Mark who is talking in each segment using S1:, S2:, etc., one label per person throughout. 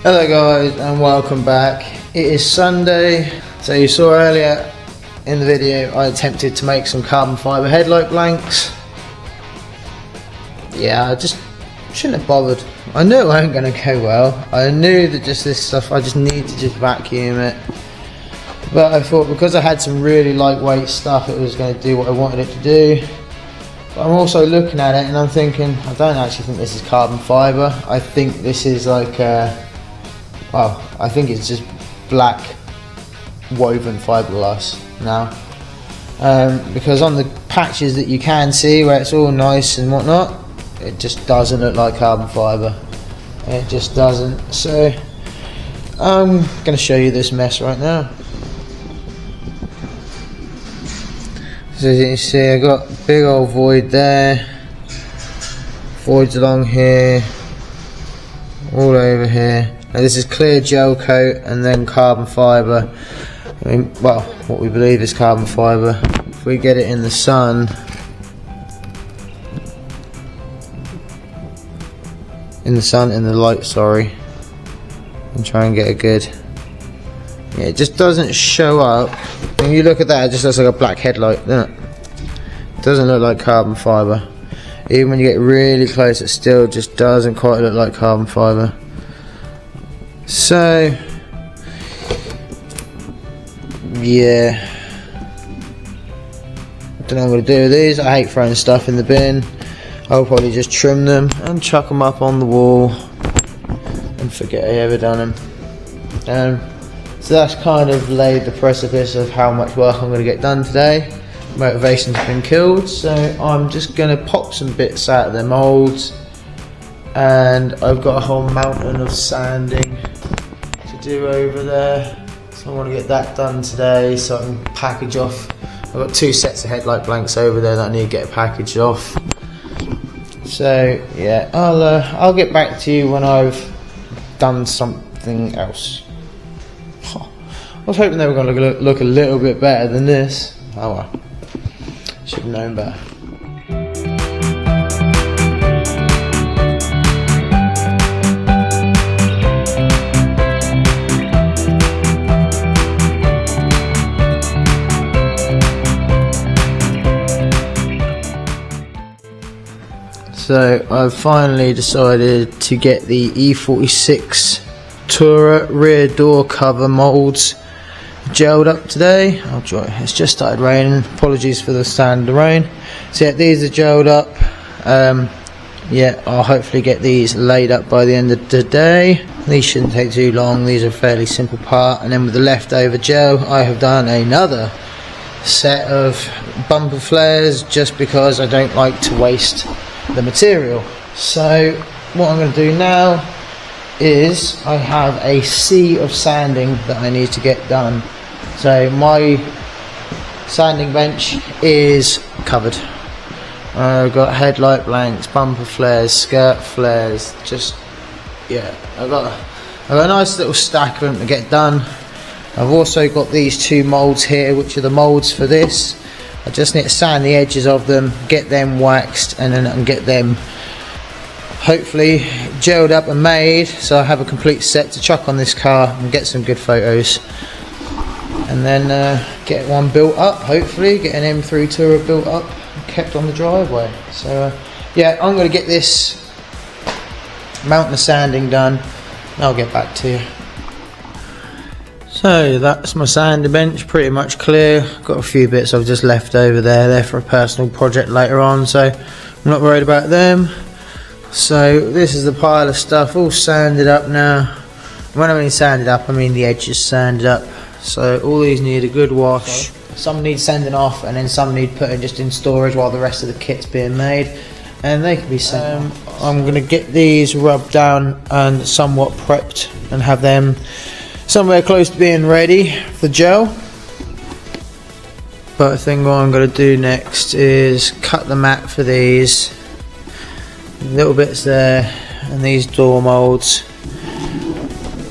S1: Hello guys and welcome back. It is Sunday. So you saw earlier in the video I attempted to make some carbon fibre headlight blanks. Yeah, I just shouldn't have bothered. I knew it wasn't going to go well. I knew that just this stuff, I just need to just vacuum it. But I thought because I had some really lightweight stuff it was going to do what I wanted it to do. But I'm also looking at it and I'm thinking, I don't actually think this is carbon fibre. I think this is like well, I think it's just black woven fiberglass now, because on the patches that you can see where it's all nice and whatnot, it just doesn't look like carbon fibre. It just doesn't. So I'm going to show you this mess right now. So as you can see, I got a big old void there, voids along here, all over here. Now this is clear gel coat and then carbon fibre. I mean, well, what we believe is carbon fibre. If we get it in the sun, in the light, sorry, and try and get a good. Yeah, it just doesn't show up. When you look at that, it just looks like a black headlight, doesn't it? It doesn't look like carbon fibre. Even when you get really close, it still just doesn't quite look like carbon fibre. So, yeah, I don't know what I'm going to do with these. I hate throwing stuff in the bin. I'll probably just trim them and chuck them up on the wall and forget I ever done them. So that's kind of laid the precipice of how much work I'm going to get done today. Motivation's been killed, so I'm just going to pop some bits out of their moulds, and I've got a whole mountain of sanding to do over there, so I want to get that done today so I can package off. I've got 2 sets of headlight blanks over there that I need to get packaged off. So yeah, I'll get back to you when I've done something else. I was hoping they were going to look a little bit better than this. Oh well, should have known better. So I've finally decided to get the E46 Tourer rear door cover moulds gelled up today. Oh joy, it's just started raining. Apologies for the sound of the rain. So yeah, these are gelled up. Yeah, I'll hopefully get these laid up by the end of the day. These shouldn't take too long. These are a fairly simple part. And then with the leftover gel, I have done another set of bumper flares just because I don't like to waste the material. So what I'm going to do now is I have a sea of sanding that I need to get done. So my sanding bench is covered. I've got headlight blanks, bumper flares, skirt flares, just yeah, I've got a nice little stack of them to get done. I've also got these 2 moulds here, which are the moulds for this. I just need to sand the edges of them, get them waxed, and then I can get them hopefully gelled up and made, so I have a complete set to chuck on this car and get some good photos, and then get one built up, hopefully get an M3 Tourer built up and kept on the driveway. So yeah, I'm going to get this mountain of sanding done and I'll get back to you. So that's my sanding bench, pretty much clear. Got a few bits I've just left over there for a personal project later on, so I'm not worried about them. So this is the pile of stuff all sanded up now. When I mean sanded up, I mean the edges sanded up. So all these need a good wash. Some need sanding off and then some need putting just in storage while the rest of the kit's being made, and they can be sent off. I'm going to get these rubbed down and somewhat prepped and have them somewhere close to being ready for gel. But I think what I'm going to do next is cut the mat for these little bits there and these door moulds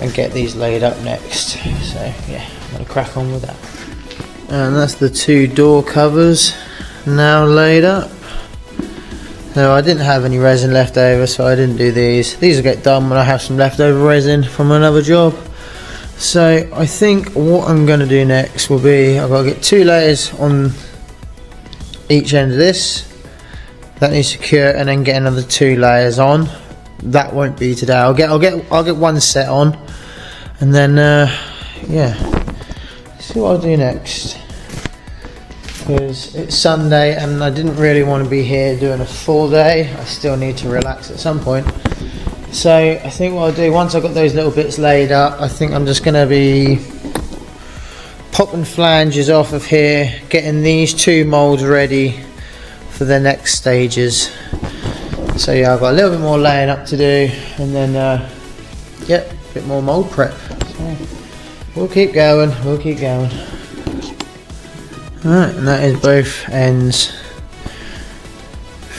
S1: and get these laid up next. So yeah, I'm going to crack on with that. And that's the 2 door covers now laid up. No, I didn't have any resin left over, so I didn't do these. These will get done when I have some leftover resin from another job. So I think what I'm going to do next will be, I've got to get 2 layers on each end of this. That needs to cure, and then get another 2 layers on. That won't be today. I'll get one set on, and then yeah, see what I'll do next. Because it's Sunday and I didn't really want to be here doing a full day. I still need to relax at some point. So I think what I'll do, once I've got those little bits laid up, I think I'm just going to be popping flanges off of here, getting these 2 moulds ready for the next stages. So yeah, I've got a little bit more laying up to do, and then yeah, a bit more mould prep. So we'll keep going, we'll keep going. Alright, and that is both ends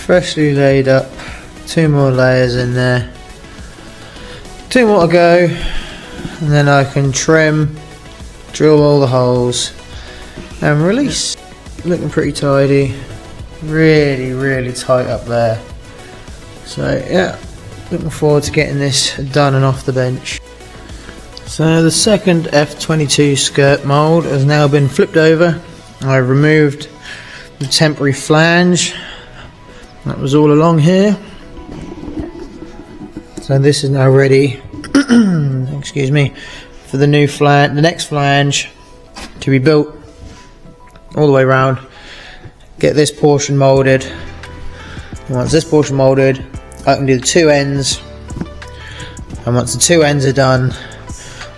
S1: freshly laid up. 2 more layers in there, 2 more to go, and then I can trim, drill all the holes and release. Looking pretty tidy, really tight up there. So yeah, looking forward to getting this done and off the bench. So the second F22 skirt mould has now been flipped over. I removed the temporary flange that was all along here, so this is now ready excuse me, for the new flange, the next flange to be built all the way around. Get this portion moulded, and once this portion moulded, I can do the 2 ends, and once the 2 ends are done,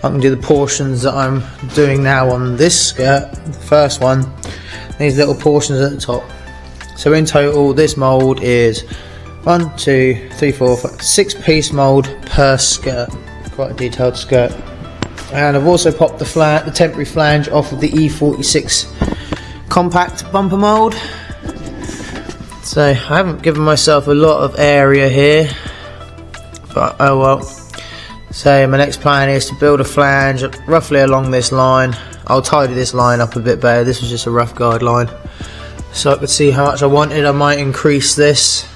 S1: I can do the portions that I'm doing now on this skirt, the first one, these little portions at the top. So in total, this mould is 1, 2, 3, 4, 5, 6 piece mould per skirt. Quite a detailed skirt. And I've also popped the temporary flange off of the E46 compact bumper mould. So I haven't given myself a lot of area here, but oh well. So my next plan is to build a flange roughly along this line. I'll tidy this line up a bit better. This was just a rough guideline, so I could see how much I wanted. I might increase this.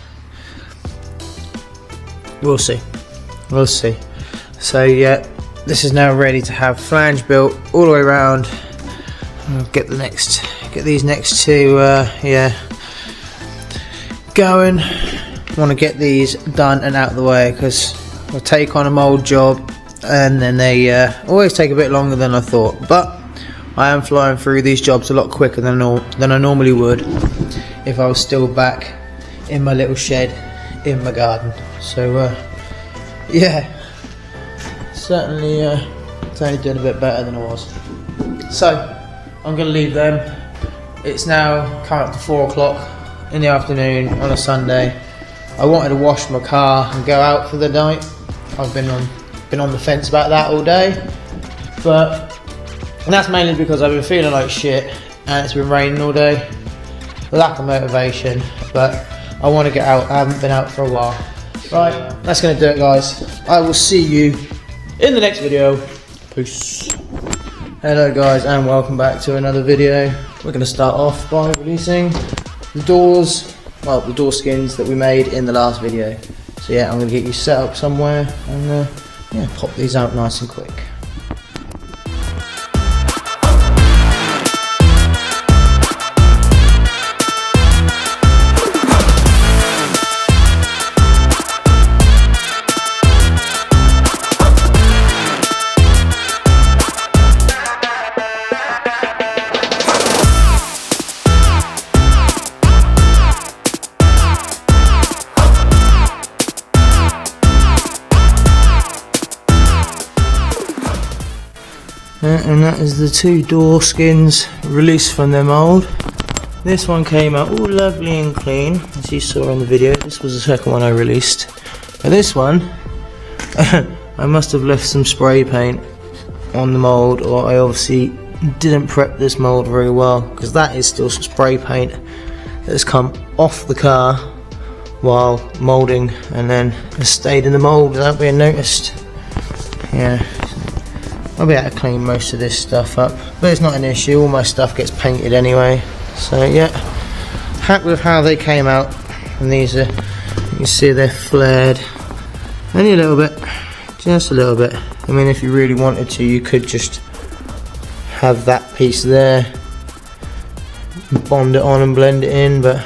S1: We'll see. We'll see. So yeah, this is now ready to have flange built all the way around. I'll get these next 2 yeah, going. Want to get these done and out of the way, because I take on a mould job and then they always take a bit longer than I thought, but I am flying through these jobs a lot quicker than I normally would if I was still back in my little shed in my garden. So yeah, certainly doing a bit better than I was. So I'm going to leave them. It's now coming up to 4 o'clock in the afternoon on a Sunday. I wanted to wash my car and go out for the night. I've been on the fence about that all day, and that's mainly because I've been feeling like shit and it's been raining all day. Lack of motivation, but I want to get out. I haven't been out for a while. Right, that's going to do it, guys. I will see you in the next video. Peace. Hello guys, and welcome back to another video. We're going to start off by releasing the doors, well, the door skins that we made in the last video. So yeah, I'm going to get you set up somewhere and yeah, pop these out nice and quick. And that is the 2 door skins released from their mould. This one came out all lovely and clean, as you saw in the video. This was the second one I released. And this one, I must have left some spray paint on the mould, or I obviously didn't prep this mould very well, because that is still some spray paint that has come off the car while moulding and then has stayed in the mould without being noticed. Yeah. I'll be able to clean most of this stuff up, but it's not an issue. All my stuff gets painted anyway. So yeah, happy with how they came out. and these are, you can see they're flared only a little bit, just a little bit. I mean, if you really wanted to, you could just have that piece there, bond it on and blend it in, but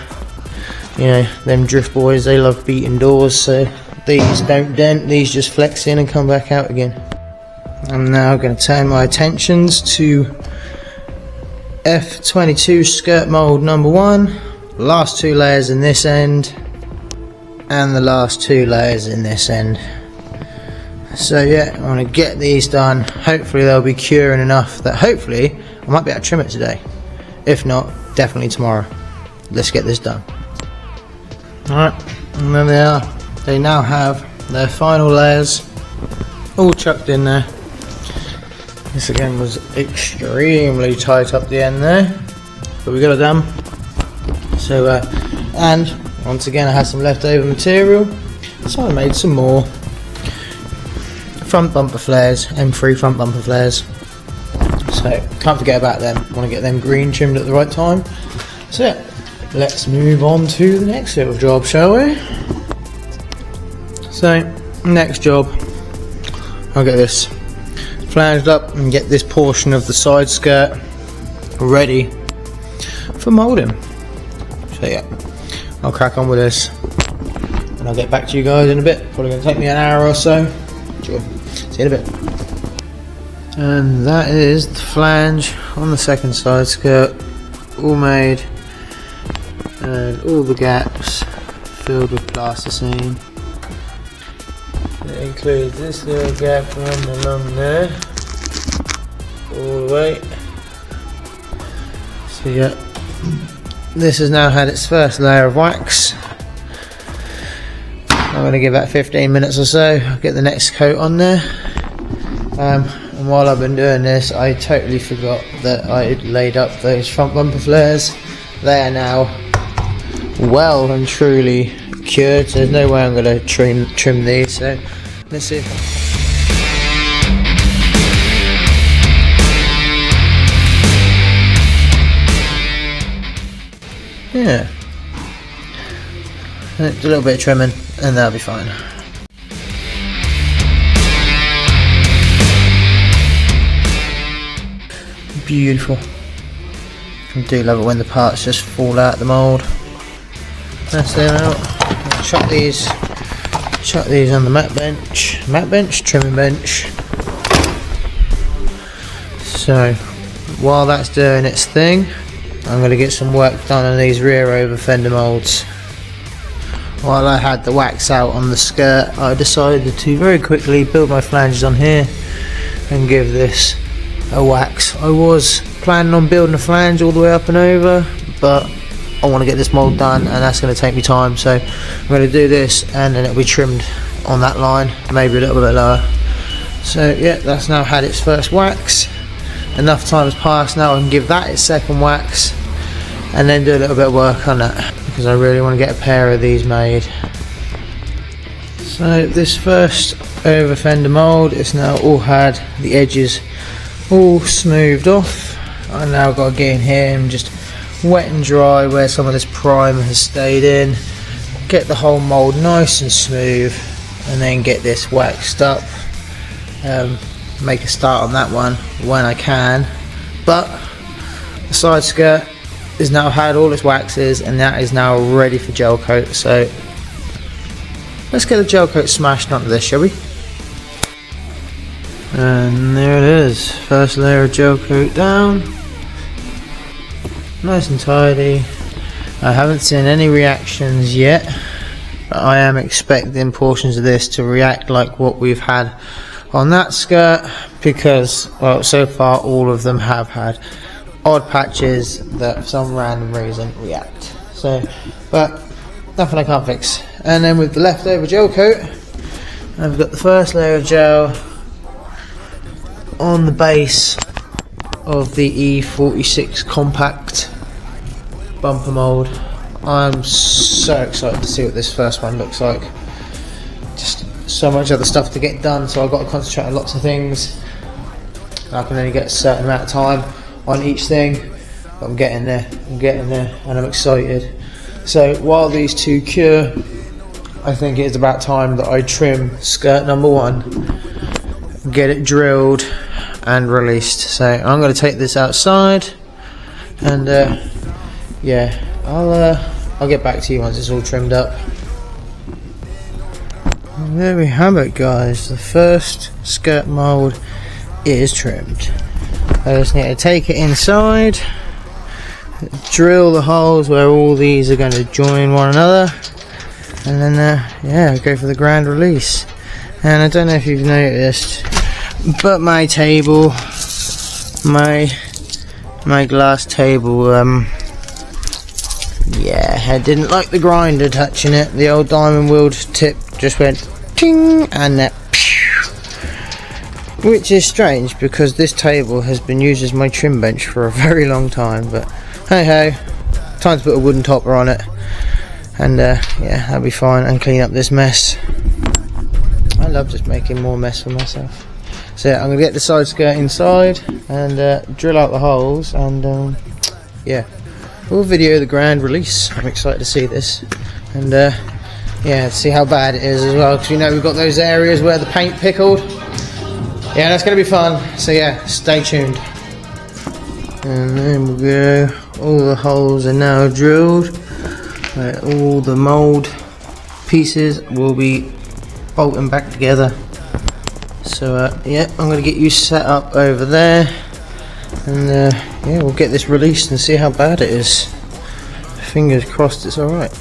S1: you know, them drift boys, they love beating doors, so these don't dent, these just flex in and come back out again. I'm now going to turn my attentions to F22 skirt mold number 1, last 2 layers in this end, and the last 2 layers in this end. So yeah, I want to get these done. Hopefully they'll be curing enough that hopefully I might be able to trim it today. If not, definitely tomorrow. Let's get this done. Alright, and there they are. They now have their final layers all chucked in there. This again was extremely tight up the end there, but we got it done. So and once again I had some leftover material, so I made some more front bumper flares, M3 front bumper flares. So can't forget about them, want to get them green trimmed at the right time. So yeah, let's move on to the next little job, shall we? So next job, I'll get this flanged up and get this portion of the side skirt ready for moulding. So yeah, I'll crack on with this and I'll get back to you guys in a bit. Probably going to take me an hour or so. Sure. See you in a bit. And that is the flange on the second side skirt, all made, and all the gaps filled with plasticine. It includes this little gap running along there, all the way. So yeah, this has now had its first layer of wax. I'm going to give that 15 minutes or so, I'll get the next coat on there. And while I've been doing this, I totally forgot that I had laid up those front bumper flares. They are now well and truly cured, so there's no way I'm going to trim these. So let's see. Yeah, a little bit of trimming and that'll be fine. Beautiful. I do love it when the parts just fall out the mould. That's them out. Chuck these on the trimming bench. So while that's doing its thing, I'm going to get some work done on these rear over fender moulds. While I had the wax out on the skirt, I decided to very quickly build my flanges on here and give this a wax. I was planning on building a flange all the way up and over, but I want to get this mould done and that's going to take me time, so I'm going to do this and then it'll be trimmed on that line, maybe a little bit lower. So yeah, that's now had its first wax. Enough time has passed now I can give that its second wax and then do a little bit of work on that, because I really want to get a pair of these made. So this first over fender mould, it's now all had the edges all smoothed off. I now got to get in here and just wet and dry where some of this primer has stayed in, get the whole mould nice and smooth, and then get this waxed up. Make a start on that one when I can, but the side skirt has now had all its waxes and that is now ready for gel coat. So let's get the gel coat smashed onto this, shall we? And there it is, first layer of gel coat down, nice and tidy. I haven't seen any reactions yet, but I am expecting portions of this to react like what we've had on that skirt, because well, so far all of them have had odd patches that for some random reason react. So, but nothing I can't fix. And then with the leftover gel coat, I've got the first layer of gel on the base of the E46 compact bumper mould. I'm so excited to see what this first one looks like. Just so much other stuff to get done, so I've got to concentrate on lots of things. I can only get a certain amount of time on each thing, but I'm getting there, and I'm excited. So while these two cure, I think it's about time that I trim skirt number 1, get it drilled and released. So I'm going to take this outside, and yeah, I'll get back to you once it's all trimmed up. And there we have it, guys. The first skirt mould is trimmed. I just need to take it inside, drill the holes where all these are going to join one another, and then yeah, go for the grand release. And I don't know if you've noticed, but my table, my glass table, yeah, I didn't like the grinder touching it. The old diamond wheeled tip just went ting, and that, which is strange because this table has been used as my trim bench for a very long time. But hey ho, time to put a wooden topper on it, and yeah, that'll be fine, and clean up this mess. I love just making more mess for myself. So yeah, I'm gonna get the side skirt inside and drill out the holes, and yeah, we'll video the grand release. I'm excited to see this, and yeah, see how bad it is as well, because you know we've got those areas where the paint pickled. Yeah, that's going to be fun, so yeah, stay tuned. And there we go, all the holes are now drilled. All the mould pieces will be bolting back together. So yeah, I'm going to get you set up over there, and yeah, we'll get this released and see how bad it is. Fingers crossed it's alright.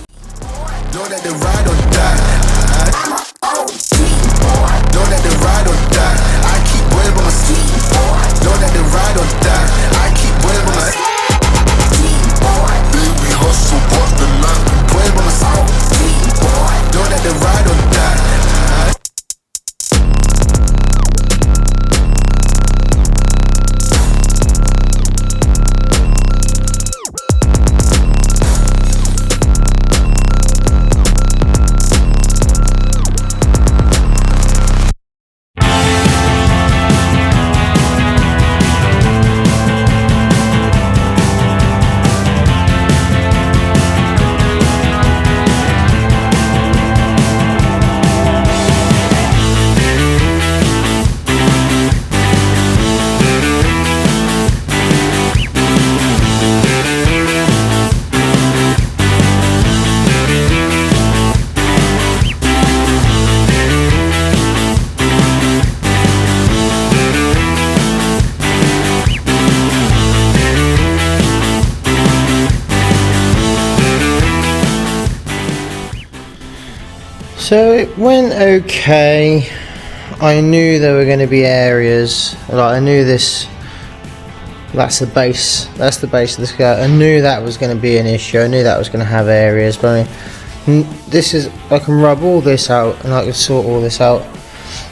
S1: So it went okay. I knew there were going to be areas, like I knew this, that's the base of the skirt. I knew that was going to be an issue. I knew that was going to have areas, but I mean, this is, I can rub all this out and I can sort all this out,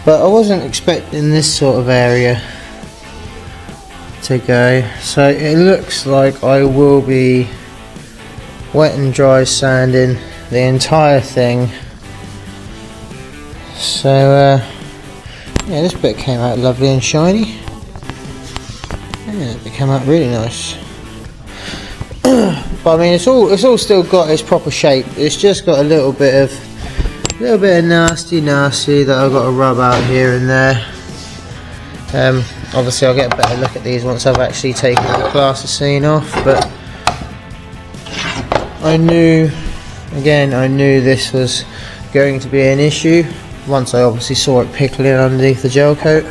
S1: but I wasn't expecting this sort of area to go. So it looks like I will be wet and dry sanding the entire thing. So yeah, this bit came out lovely and shiny. Yeah, it came out really nice. But I mean, it's all still got its proper shape. It's just got a little bit of nasty that I've got to rub out here and there. Obviously I'll get a better look at these once I've actually taken the plasticine off, but I knew this was going to be an issue once I obviously saw it pickling underneath the gel coat,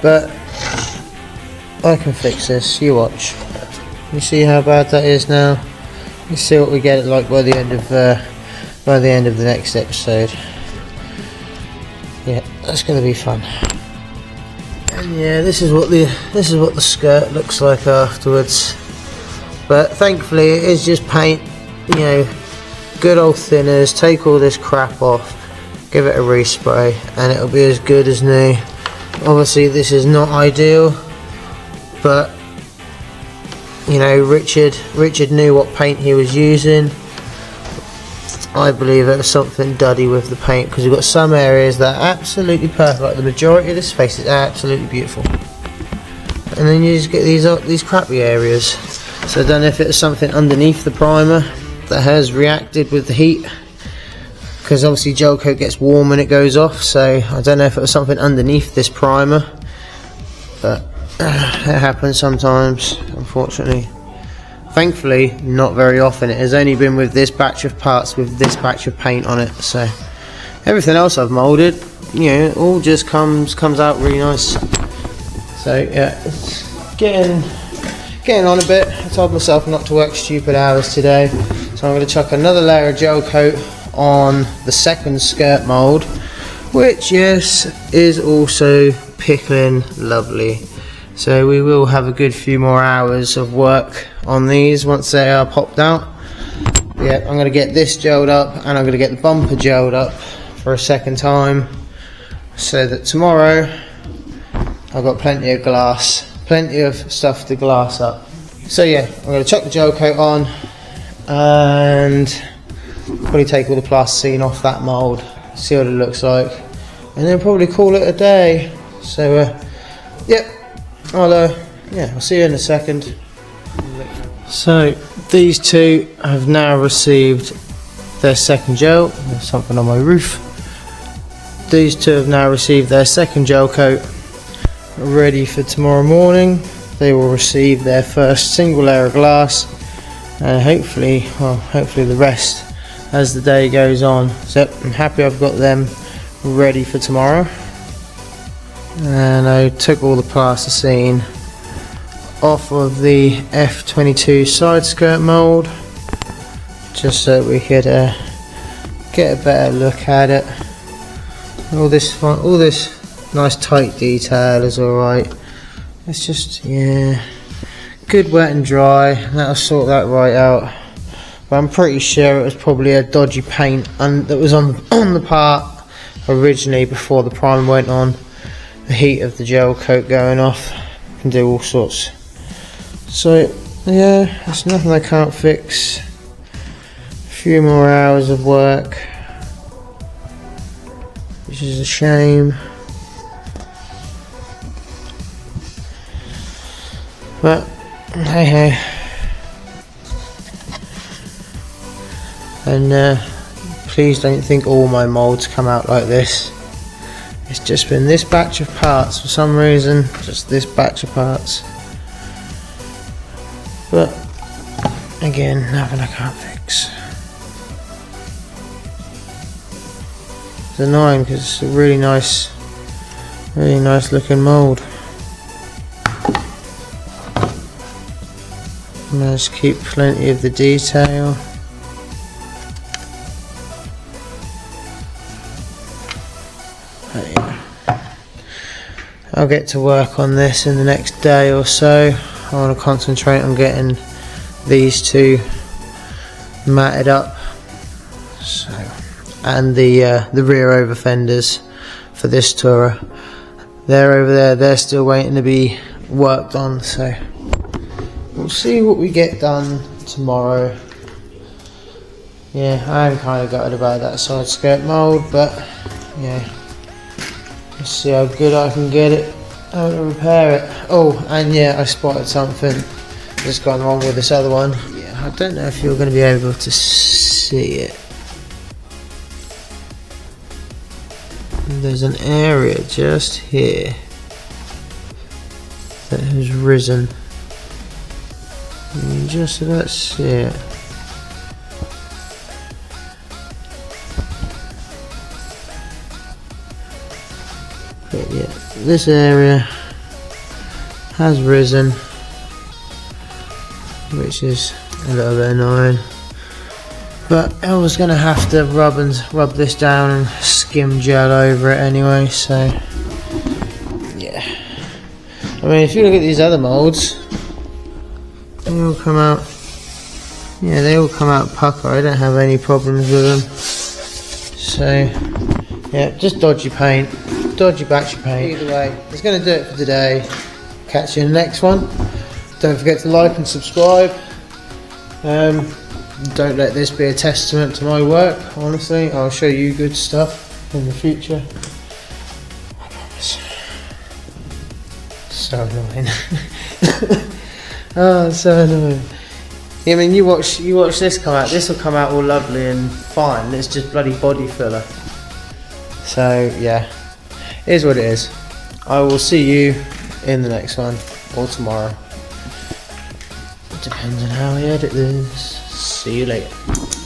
S1: but I can fix this. You watch. You see how bad that is now. You see what we get like by the end of the next episode. Yeah, that's going to be fun. And yeah, this is what the skirt looks like afterwards. But thankfully, it is just paint. You know, good old thinners. Take all this crap off. Give it a respray and it'll be as good as new. Obviously this is not ideal, but you know, Richard knew what paint he was using. I believe it was something duddy with the paint, because we've got some areas that are absolutely perfect, like the majority of this face is absolutely beautiful, and then you just get these crappy areas. So I don't know if it was something underneath the primer, that has reacted with the heat, because obviously gel coat gets warm when it goes off, so I don't know if it was something underneath this primer, but it happens sometimes, unfortunately. Thankfully, not very often. It has only been with this batch of parts with this batch of paint on it, so everything else I've moulded, you know, all just comes out really nice. So yeah, it's getting on a bit. I told myself not to work stupid hours today, so I'm going to chuck another layer of gel coat on the second skirt mould, which, yes, is also pickling lovely. So we will have a good few more hours of work on these once they are popped out. But yeah, I'm going to get this gelled up, and I'm going to get the bumper gelled up for a second time, so that tomorrow I've got plenty of glass, plenty of stuff to glass up. So yeah, I'm going to chuck the gel coat on and probably take all the plasticine off that mould, see what it looks like, and then probably call it a day. So yeah, I'll see you in a second. So these two have now received their second gel. There's something on my roof. These two have now received their second gel coat, ready for tomorrow morning. They will receive their first single layer of glass, and hopefully the rest as the day goes on. So I'm happy I've got them ready for tomorrow. And I took all the plasticine off of the F22 side skirt mould, just so we could get a better look at it. All this nice tight detail is alright. It's just, yeah, good wet and dry. That'll sort that right out. But I'm pretty sure it was probably a dodgy paint that was on the part originally before the primer went on. The heat of the gel coat going off can do all sorts. So yeah, it's nothing I can't fix. A few more hours of work, which is a shame. But hey. And please don't think all my moulds come out like this. It's just been this batch of parts for some reason, just this batch of parts. But again, nothing I can't fix. It's annoying because it's a really nice looking mould. Managed to keep plenty of the detail. I'll get to work on this in the next day or so. I want to concentrate on getting these two matted up. So, and the rear over fenders for this Tourer, they're over there. They're still waiting to be worked on. So we'll see what we get done tomorrow. Yeah, I am kind of gutted about that side skirt mould, but yeah. Let's see how good I can get it, how to repair it. Oh, and yeah, I spotted something that's gone wrong with this other one. Yeah, I don't know if you're going to be able to see it. There's an area just here that has risen. You can just about see it. But yeah, this area has risen, which is a little bit annoying. But I was going to have to rub this down and skim gel over it anyway, so yeah. I mean, if you look at these other moulds, they all come out, yeah, they all come out pucker. I don't have any problems with them. So yeah, just dodgy paint. Dodgy batch of paint. Either way, it's going to do it for today. Catch you in the next one. Don't forget to like and subscribe. Don't let this be a testament to my work. Honestly, I'll show you good stuff in the future. I promise. So annoying. Oh, it's so annoying. I mean, you watch this come out. This will come out all lovely and fine. It's just bloody body filler. So yeah, it is what it is. I will see you in the next one or tomorrow. It depends on how I edit this. See you later.